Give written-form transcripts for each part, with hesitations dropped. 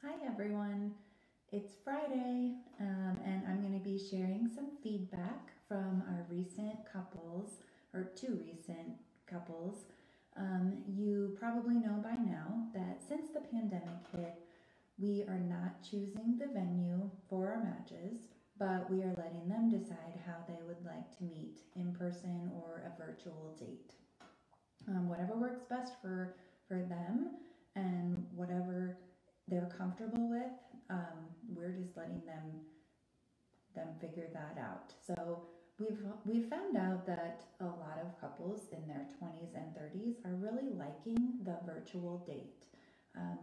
Hi everyone, it's Friday, and I'm going to be sharing some feedback from our recent couples, or two recent couples. You probably know by now that since the pandemic hit, we are not choosing the venue for our matches, but we are letting them decide how they would like to meet in person or a virtual date. Whatever works best for them and whatever they're comfortable with, we're just letting them figure that out. So we've found out that a lot of couples in their 20s and 30s are really liking the virtual date.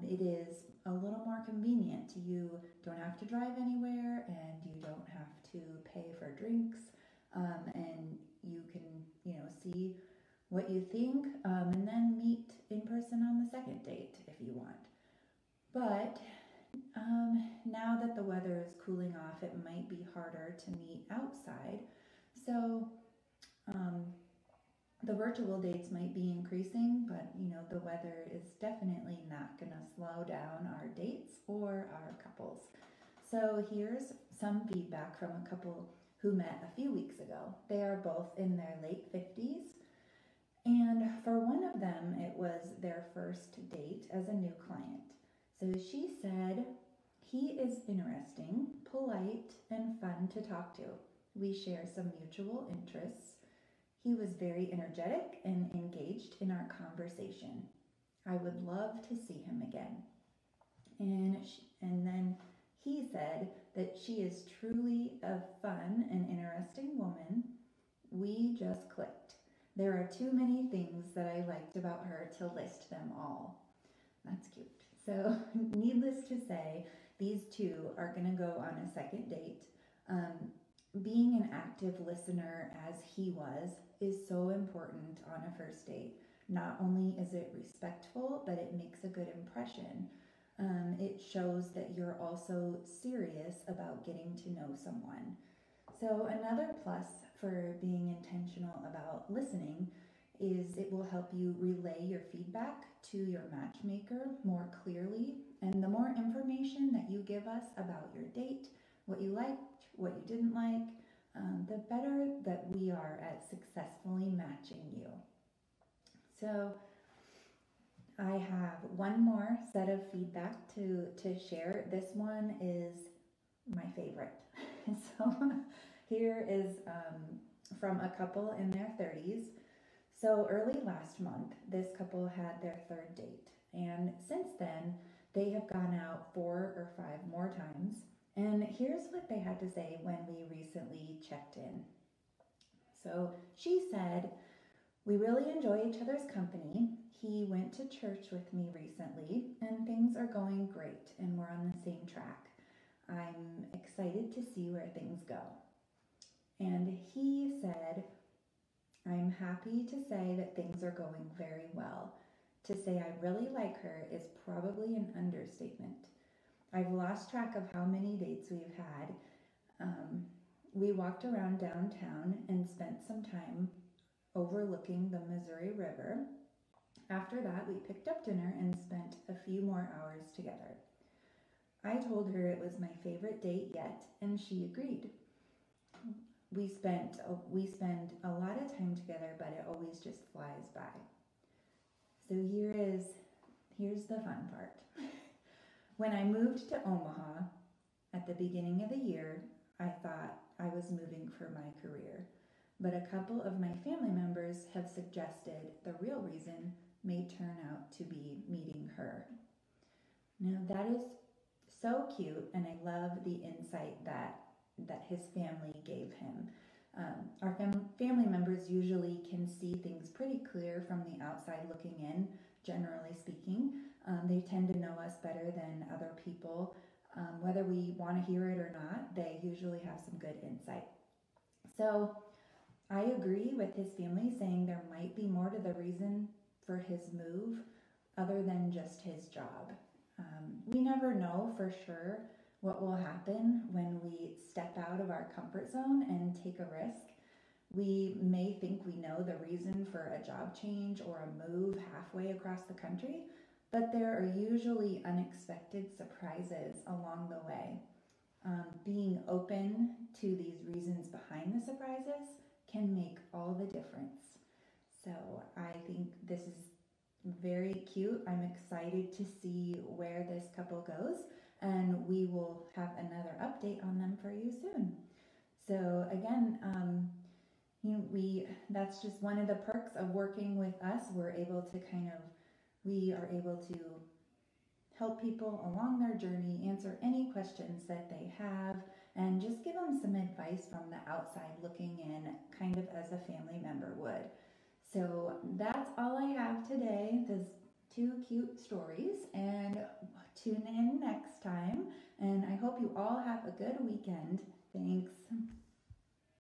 It is a little more convenient. You don't have to drive anywhere, and you don't have to pay for drinks, and you can see what you think, and then meet in person on the second date if you want. But now that the weather is cooling off, it might be harder to meet outside. So um, the virtual dates might be increasing, but the weather is definitely not going to slow down our dates or our couples. So here's some feedback from a couple who met a few weeks ago. They are both in their late 50s, and for one of them, it was their first date as a new client. So she said, "He is interesting, polite, and fun to talk to. We share some mutual interests. He was very energetic and engaged in our conversation. I would love to see him again." And then he said that she is truly a fun and interesting woman. We just clicked. There are too many things that I liked about her to list them all. That's cute. So, needless to say, these two are going to go on a second date. Being an active listener, as he was, is so important on a first date. Not only is it respectful, but it makes a good impression. It shows that you're also serious about getting to know someone. So, another plus for being intentional about listening is it will help you relay your feedback to your matchmaker more clearly. And the more information that you give us about your date, what you liked, what you didn't like, the better that we are at successfully matching you. So I have one more set of feedback to share. This one is my favorite. So here is from a couple in their 30s. So early last month, this couple had their third date. And since then, they have gone out 4 or 5 more times. And here's what they had to say when we recently checked in. So she said, "We really enjoy each other's company. He went to church with me recently, and things are going great, and we're on the same track. I'm excited to see where things go." And he said, "I'm happy to say that things are going very well. To say I really like her is probably an understatement. I've lost track of how many dates we've had. We walked around downtown and spent some time overlooking the Missouri River. After that, we picked up dinner and spent a few more hours together. I told her it was my favorite date yet, and she agreed. We spend a lot of time together, but it always just flies by." So here's the fun part. When I moved to Omaha at the beginning of the year, I thought I was moving for my career, but a couple of my family members have suggested the real reason may turn out to be meeting her. Now that is so cute, and I love the insight that his family gave him. Our family members usually can see things pretty clear from the outside looking in, generally speaking. They tend to know us better than other people. Whether we want to hear it or not, they usually have some good insight. So I agree with his family saying there might be more to the reason for his move other than just his job. We never know for sure what will happen when we step out of our comfort zone and take a risk. We may think we know the reason for a job change or a move halfway across the country, but there are usually unexpected surprises along the way. Being open to these reasons behind the surprises can make all the difference. So I think this is very cute. I'm excited to see where this couple goes, and we will have another update on them for you soon. So again, that's just one of the perks of working with us. We are able to help people along their journey, answer any questions that they have, and just give them some advice from the outside looking in, kind of as a family member would. So that's all I have today, those two cute stories, and tune in next time. And I hope you all have a good weekend. Thanks.